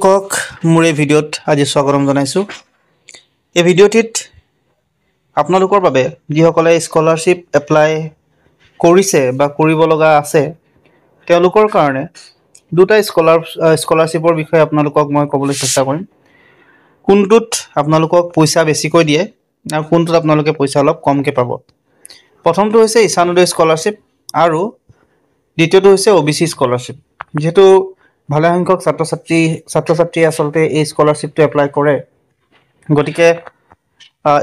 কক মোৰ এই ভিডিঅ'ত আজি স্বাগতম জনাইছোঁ। এই ভিডিঅ'টিত আপোনালোকৰ বাবে যিসকলে স্কলাৰশ্বিপ এপ্লাই কৰিছে বা কৰিব লগা আছে তেওঁলোকৰ কাৰণে দুটা স্কলাৰশ্বিপৰ বিষয়ে আপোনালোকক মই ক'বলৈ চেষ্টা কৰিম। কোনটোত আপোনালোকক পইচা বেছিকৈ দিয়ে আৰু কোনটোত আপোনালোকে পইচা অলপ কমকৈ পাব। প্ৰথমটো হৈছে ঈশানোদয় স্কলাৰশ্বিপ আৰু দ্বিতীয়টো হৈছে OBC স্কলাৰশ্বিপ। যেহেতু ভালে সংখ্যক ছাত্ৰ ছাত্ৰীয়ে আচলতে এই স্কলাৰশ্বিপটো এপ্লাই কৰে, গতিকে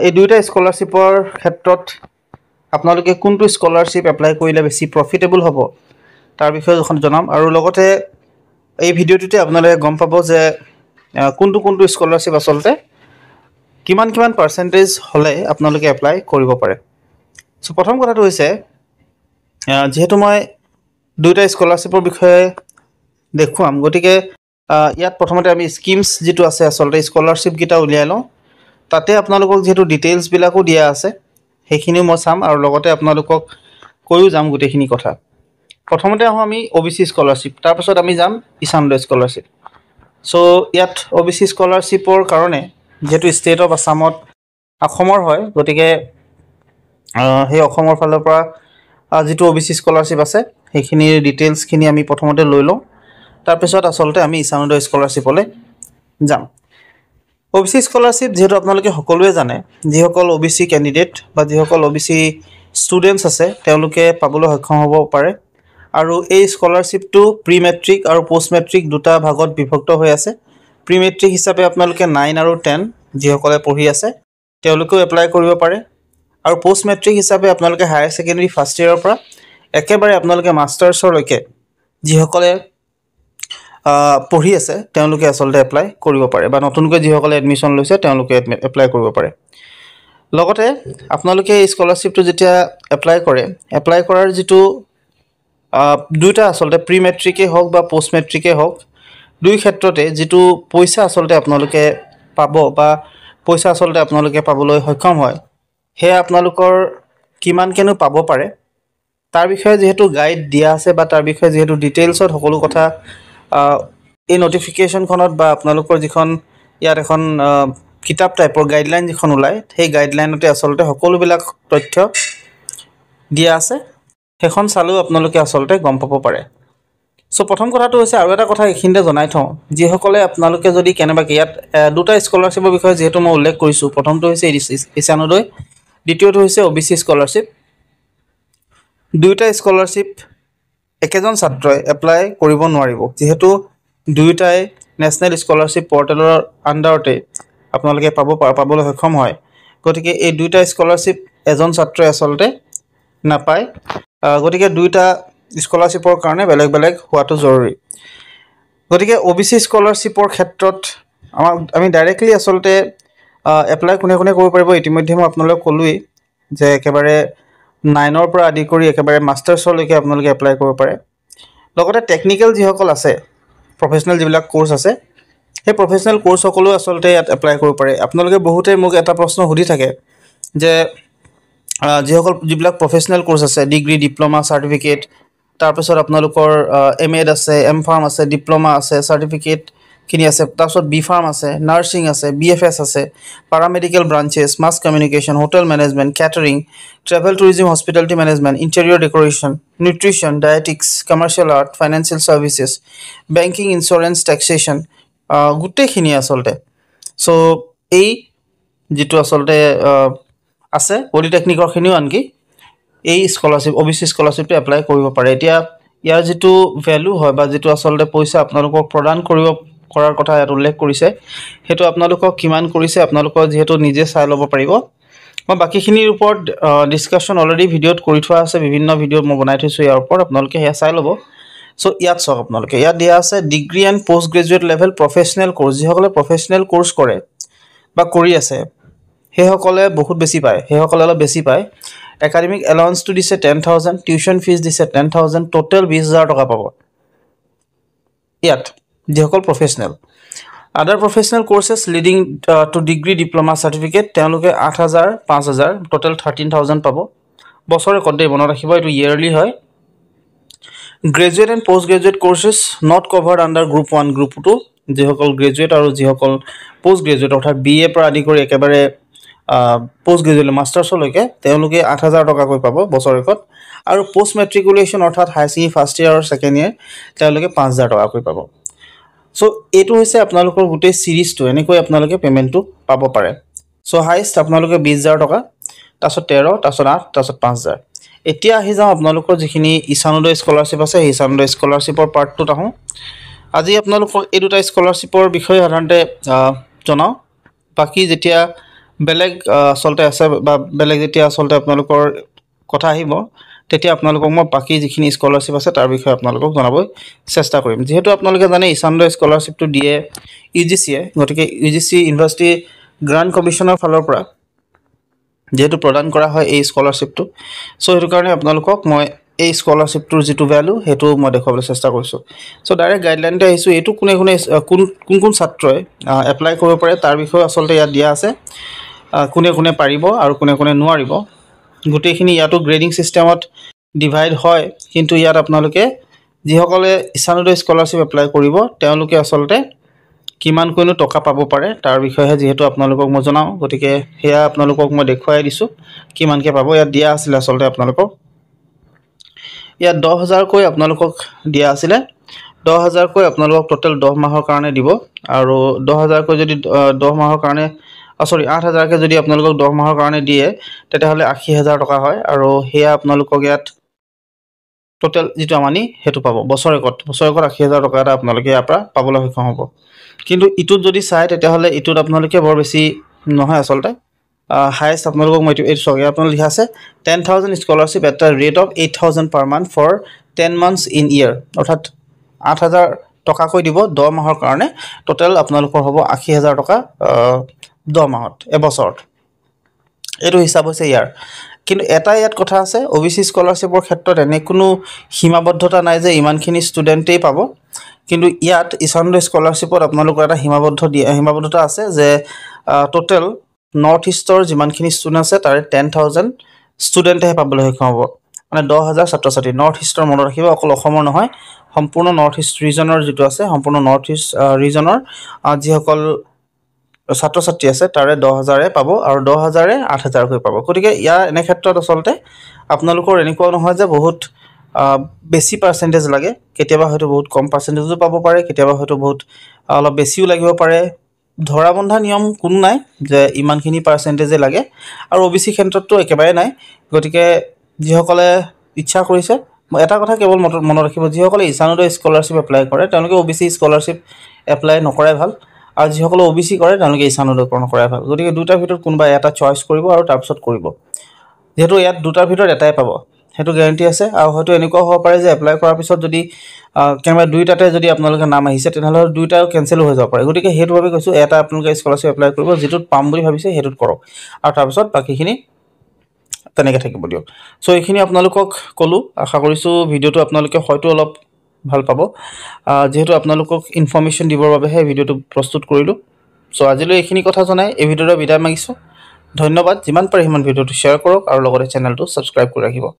এই দুয়োটা স্কলাৰশ্বিপৰ ক্ষেত্ৰত আপোনালোকে কোনটো স্কলাৰশ্বিপ এপ্লাই কৰিলে বেছি প্ৰফিটেবল হ'ব তাৰ বিষয়ে জনাম। আৰু লগতে এই ভিডিঅ'টোতে আপোনালোকে গম পাব যে কোনটো স্কলাৰশ্বিপ আচলতে কিমান পাৰ্চেণ্টেজ হ'লে আপোনালোকে এপ্লাই কৰিব পাৰে। চ' প্ৰথম কথাটো হৈছে যিহেতু মই দুয়োটা স্কলাৰশ্বিপৰ বিষয়ে দেখুৱাম, গতিকে ইয়াত প্ৰথমতে আমি স্কিমছ যিটো আছে আচলতে স্কলাৰশ্বিপকেইটা উলিয়াই লওঁ। তাতে আপোনালোকক যিহেতু ডিটেইলছবিলাকো দিয়া আছে সেইখিনিও মই চাম আৰু লগতে আপোনালোকক কৈও যাম গোটেইখিনি কথা। প্ৰথমতে আহোঁ আমি OBC স্কলাৰশ্বিপ, তাৰপাছত আমি যাম ঈশানোদয় স্কলাৰশ্বিপ। চ' ইয়াত OBC স্কলাৰশ্বিপৰ কাৰণে যিহেতু ষ্টেট অফ অসমৰ হয়, গতিকে সেই অসমৰ ফালৰ পৰা যিটো OBC স্কলাৰশ্বিপ আছে সেইখিনিৰ ডিটেইলছখিনি আমি প্ৰথমতে লৈ লওঁ। তাৰপিছত আচলতে আমি ঈশানোদয় স্কলাৰশ্বিপলৈ যাম। OBC স্কলাৰশ্বিপ যিহেতু আপোনালোকে সকলোৱে জানে, যিসকল OBC কেণ্ডিডেট বা যিসকল OBC ষ্টুডেণ্টছ আছে তেওঁলোকে পাবলৈ সক্ষম হ'ব পাৰে। আৰু এই স্কলাৰশ্বিপটো প্ৰি মেট্ৰিক আৰু পষ্ট মেট্ৰিক দুটা ভাগত বিভক্ত হৈ আছে। প্ৰি মেট্ৰিক হিচাপে আপোনালোকে 9 আৰু 10 যিসকলে পঢ়ি আছে তেওঁলোকেও এপ্লাই কৰিব পাৰে। আৰু পষ্ট মেট্ৰিক হিচাপে আপোনালোকে হায়াৰ ছেকেণ্ডেৰী ফাৰ্ষ্ট ইয়েৰৰ পৰা একেবাৰে আপোনালোকে মাষ্টাৰ্ছলৈকে যিসকলে পঢ়ি আছে তেওঁলোকে আচলতে এপ্লাই কৰিব পাৰে, বা নতুনকৈ যিসকলে এডমিশ্যন লৈছে তেওঁলোকে এপ্লাই কৰিব পাৰে। লগতে আপোনালোকে এই স্কলাৰশ্বিপটো যেতিয়া এপ্লাই কৰাৰ যিটো দুয়োটা আচলতে প্ৰি মেট্ৰিকেই হওক বা পষ্ট মেট্ৰিকেই হওক, দুই ক্ষেত্ৰতে যিটো পইচা আচলতে আপোনালোকে পাব বা পইচা আচলতে আপোনালোকে পাবলৈ সক্ষম হয়, সেয়া আপোনালোকৰ কিমানকেনো পাব পাৰে তাৰ বিষয়ে যিহেতু গাইড দিয়া আছে বা তাৰ বিষয়ে যিহেতু ডিটেইলছত সকলো কথা এই নটিফিকেশ্যনখনত বা আপোনালোকৰ যিখন ইয়াত এখন কিতাপ টাইপৰ গাইডলাইন যিখন ওলায় সেই গাইডলাইনতে আচলতে সকলোবিলাক তথ্য দিয়া আছে। সেইখন চালেও আপোনালোকে আচলতে গম পাব পাৰে। চ' প্ৰথম কথাটো হৈছে, আৰু এটা কথা এইখিনিতে জনাই থওঁ, যিসকলে আপোনালোকে যদি কেনেবাকৈ ইয়াত দুটা স্কলাৰশ্বিপৰ বিষয়ে যিহেতু মই উল্লেখ কৰিছোঁ, প্ৰথমটো হৈছে ঈশানোদয়, দ্বিতীয়টো হৈছে OBC স্কলাৰশ্বিপ। দুয়োটা স্কলাৰশ্বিপ একেজন ছাত্ৰই এপ্লাই কৰিব নোৱাৰিব, যিহেতু দুয়োটাই নেশ্যনেল স্কলাৰশ্বিপ পৰ্টেলৰ আণ্ডাৰতে আপোনালোকে পাবলৈ সক্ষম হয়। গতিকে এই দুয়োটা স্কলাৰশ্বিপ এজন ছাত্ৰই আচলতে নাপায়, গতিকে দুয়োটা স্কলাৰশ্বিপৰ কাৰণে বেলেগ বেলেগ হোৱাটো জৰুৰী। গতিকে OBC স্কলাৰশ্বিপৰ ক্ষেত্ৰত আমি ডাইৰেক্টলি আচলতে এপ্লাই কোনে কৰিব পাৰিব, ইতিমধ্যে মই আপোনালোকক ক'লোৱেই যে একেবাৰে 9ৰ পৰা আদি কৰি একেবাৰে মাষ্টাৰ্ছলৈকে আপোনালোকে এপ্লাই কৰিব পাৰে। লগতে টেকনিকেল যিসকল আছে, প্ৰফেচনেল যিবিলাক কোৰ্চ আছে, সেই প্ৰফেচনেল কোৰ্চসকলেও আচলতে ইয়াত এপ্লাই কৰিব পাৰে। আপোনালোকে বহুতে মোক এটা প্ৰশ্ন সুধি থাকে যে যিবিলাক প্ৰফেচনেল কোৰ্চ আছে, ডিগ্ৰী, ডিপ্ল'মা, চাৰ্টিফিকেট, তাৰপিছত আপোনালোকৰ MEd আছে, MPharm আছে, ডিপ্ল'মা আছে, চাৰ্টিফিকেটখিনি আছে, তাৰপিছত BPharm আছে, নাৰ্ছিং আছে, BFS আছে, paramedical branches, mass communication, hotel management, catering, travel tourism, hospitality management, interior decoration, nutrition, dietetics, commercial art, financial services, banking, insurance, taxation, গোটেইখিনি আচলতে। চ' এই যিটো আচলতে আছে পলিটেকনিকৰখিনিও আনকি এই স্কলাৰশ্বিপ OBC স্কলাৰশ্বিপটো এপ্লাই কৰিব পাৰে। এতিয়া ইয়াৰ যিটো ভেলু হয় বা যিটো আচলতে পইচা আপোনালোকক প্ৰদান কৰাৰ কথা ইয়াত উল্লেখ কৰিছে, সেইটো আপোনালোকক কিমান কৰিছে আপোনালোকৰ যিহেতু নিজে চাই ল'ব পাৰিব। মই বাকীখিনিৰ ওপৰত ডিছকাশ্যন অলৰেডি ভিডিঅ'ত কৰি থোৱা আছে, বিভিন্ন ভিডিঅ' মই বনাই থৈছোঁ ইয়াৰ ওপৰত, আপোনালোকে সেয়া চাই ল'ব। চ' ইয়াত চাওক, আপোনালোকে ইয়াত দিয়া আছে degree and post graduate level professional course. যিসকলে প্ৰফেচনেল কোৰ্চ কৰে বা কৰি আছে সেইসকলে বহুত বেছি পায়, সেইসকলে অলপ বেছি পায়। একাডেমিক এলাউন্সটো দিছে 10,000, টিউশ্যন ফিজ দিছে 10,000, টোটেল 20,000 টকা পাব ইয়াত যিসকল প্ৰফেচনেল। আদাৰ professional কোৰ্চেছ leading to degree, diploma, certificate তেওঁলোকে 8,000, 5,000, টোটেল 13,000 পাব বছৰেকত। দেই মনত ৰাখিব, এইটো ইয়েৰলি হয়। Graduate and post graduate কোৰ্চেছ not covered under group 1, group 2 যিসকল গ্ৰেজুৱেট আৰু যিসকল পোষ্ট গ্ৰেজুৱেট অৰ্থাৎ BA পৰা আদি কৰি একেবাৰে পোষ্ট গ্ৰেজুৱেট মাষ্টাৰ্ছলৈকে তেওঁলোকে 8,000 টকাকৈ পাব বছৰেকত আৰু পোষ্ট মেট্ৰিকুলেশ্যন অৰ্থাৎ হাই ছেকেণ্ডেৰী ফাৰ্ষ্ট ইয়াৰ আৰু ছেকেণ্ড ইয়াৰ তেওঁলোকে 5,000 টকাকৈ পাব। চ' এইটো হৈছে আপোনালোকৰ গোটেই ছিৰিজটো এনেকৈ আপোনালোকে পে'মেণ্টটো পাব পাৰে। চ' হাইষ্ট আপোনালোকে 20,000 টকা, তাৰপিছত 13, তাৰপিছত 8, তাৰপিছত 5,000। এতিয়া আহি যাওঁ আপোনালোকৰ যিখিনি ঈশানোদয় স্কলাৰশ্বিপ আছে সেই ঈশানোদয় স্কলাৰশ্বিপৰ পাৰ্টটোত আহোঁ। আজি আপোনালোকৰ এই দুটা স্কলাৰশ্বিপৰ বিষয়ে সাধাৰণতে জনাওঁ। বাকী যেতিয়া বেলেগ আচলতে আছে বা বেলেগ যেতিয়া আচলতে আপোনালোকৰ কথা আহিব তেতিয়া আপোনালোকক মই বাকী যিখিনি স্কলাৰশ্বিপ আছে তাৰ বিষয়ে আপোনালোকক জনাবলৈ চেষ্টা কৰিম। যিহেতু আপোনালোকে জানে ঈশানোদয় স্কলাৰশ্বিপটো দিয়ে UGCয়ে, গতিকে UGC ইউনিভাৰ্চিটি গ্ৰাণ্ট কমিশ্যনৰ ফালৰ পৰা যেহেতু প্ৰদান কৰা হয় এই স্কলাৰশ্বিপটো, চ' সেইটো কাৰণে আপোনালোকক মই এই স্কলাৰশ্বিপটোৰ যিটো ভেলু সেইটো মই দেখুৱাবলৈ চেষ্টা কৰিছোঁ। চ' ডাইৰেক্ট গাইডলাইনতে আহিছোঁ। এইটো কোনে কোন ছাত্ৰই এপ্লাই কৰিব পাৰে তাৰ বিষয়ে আচলতে ইয়াত দিয়া আছে, কোনে কোনে পাৰিব আৰু কোনে কোনে নোৱাৰিব। গোটেইখিনি ইয়াতো গ্ৰেডিং ছিষ্টেমত ডিভাইড হয়, কিন্তু ইয়াত আপোনালোকে যিসকলে ঈশানোদয় স্কলাৰশ্বিপ এপ্লাই কৰিব তেওঁলোকে আচলতে কিমানকৈনো টকা পাব পাৰে তাৰ বিষয়েহে যিহেতু আপোনালোকক মই জনাওঁ, গতিকে সেয়া আপোনালোকক মই দেখুৱাই দিছোঁ কিমানকৈ পাব। ইয়াত দিয়া আছিলে আচলতে আপোনালোকক ইয়াত 10,000কৈ আপোনালোকক দিয়া আছিলে। 10,000কৈ আপোনালোকক টোটেল 10 মাহৰ কাৰণে দিব আৰু 10,000কৈ যদি 10 মাহৰ কাৰণে 8,000কৈ যদি আপোনালোকক 10 মাহৰ কাৰণে দিয়ে তেতিয়াহ'লে 80,000 টকা হয় আৰু সেয়া আপোনালোকক ইয়াত টোটেল যিটো আমানি সেইটো পাব বছৰেকত 80,000 টকা এটা আপোনালোকে ইয়াৰ পৰা পাবলৈ সক্ষম হ'ব। কিন্তু ইটোত যদি চাই তেতিয়াহ'লে ইটোত আপোনালোকে বৰ বেছি নহয় আচলতে। হায়েষ্ট আপোনালোকক মই এইটো চাওক, আপোনালোক লিখা আছে 10,000 scholarship at the rate of 8,000 per month for 10 months in year, অৰ্থাৎ 8,000 টকাকৈ দিব 10 মাহৰ কাৰণে। টোটেল আপোনালোকৰ হ'ব 80,000 টকা 10 মাহত, এবছৰত। এইটো হিচাপ হৈছে ইয়াৰ। কিন্তু এটা ইয়াত কথা আছে, OBC স্কলাৰশ্বিপৰ ক্ষেত্ৰত এনে কোনো সীমাবদ্ধতা নাই যে ইমানখিনি ষ্টুডেণ্টেই পাব। কিন্তু ইয়াত ঈশানোদয় স্কলাৰশ্বিপত আপোনালোকৰ এটা সীমাবদ্ধতা আছে যে টোটেল নৰ্থ ইষ্টৰ যিমানখিনি ষ্টুডেণ্ট আছে তাৰে 10,000 ষ্টুডেণ্টেহে পাবলৈ সক্ষম হ'ব, মানে 10,000 ছাত্ৰ ছাত্ৰী। নৰ্থ ইষ্টৰ মনত ৰাখিব, অকল অসমৰ নহয়, সম্পূৰ্ণ নৰ্থ ইষ্ট ৰিজনৰ যিটো আছে সম্পূৰ্ণ নৰ্থ ইষ্ট ৰিজনৰ যিসকল ছাত্ৰ ছাত্ৰী আছে তাৰে 10,000 পাব আৰু 10,000 8,000কৈ পাব। গতিকে ইয়াৰ এনে ক্ষেত্ৰত আচলতে আপোনালোকৰ এনেকুৱাও নহয় যে বহুত বেছি পাৰ্চেণ্টেজ লাগে, কেতিয়াবা হয়তো বহুত কম পাৰ্চেণ্টেজো পাব পাৰে, কেতিয়াবা হয়তো বহুত অলপ বেছিও লাগিব পাৰে। ধৰা বন্ধা নিয়ম কোনো নাই যে ইমানখিনি পাৰ্চেণ্টেজে লাগে আৰু OBC ক্ষেত্ৰততো একেবাৰে নাই। গতিকে যিসকলে ইচ্ছা কৰিছে, এটা কথা কেৱল মনত ৰাখিব, যিসকলে ঈশানোদয় স্কলাৰশ্বিপ এপ্লাই কৰে তেওঁলোকে OBC স্কলাৰশ্বিপ এপ্লাই নকৰাই ভাল, আৰু যিসকলে OBC কৰে তেওঁলোকে ঈশানোদয় নকৰাই ভাল। গতিকে দুটাৰ ভিতৰত কোনোবা এটা চইচ কৰিব আৰু তাৰপিছত কৰিব, যিহেতু ইয়াত দুটাৰ ভিতৰত এটাই পাব সেইটো গেৰাণ্টি আছে। আৰু হয়তো এনেকুৱাও হ'ব পাৰে যে এপ্লাই কৰাৰ পিছত যদি কেনেবা দুইটাতে যদি আপোনালোকে নাম আহিছে তেনেহ'লে দুইটাও কেঞ্চেলো হৈ যাব পাৰে। গতিকে সেইটোভাৱে কৈছোঁ, এটা আপোনালোকে স্কলাৰশ্বিপ এপ্লাই কৰিব যিটোত পাম বুলি ভাবিছে সেইটোত কৰক, আৰু তাৰপিছত বাকীখিনি তেনেকৈ থাকিব দিয়ক। চ' এইখিনি আপোনালোকক ক'লোঁ। আশা কৰিছোঁ ভিডিঅ'টো আপোনালোকে হয়তো অলপ ভাল পাব, যিহেতু আপোনালোকক ইনফৰ্মেশ্যন দিবৰ বাবেহে ভিডিঅ'টো প্ৰস্তুত কৰিলোঁ। চ' আজিলৈ এইখিনি কথা জনাই এই ভিডিঅ'টো বিদায় মাগিছোঁ। ধন্যবাদ। যিমান পাৰে সিমান ভিডিঅ'টো শ্বেয়াৰ কৰক আৰু লগতে চেনেলটো ছাবস্ক্ৰাইব কৰি ৰাখিব।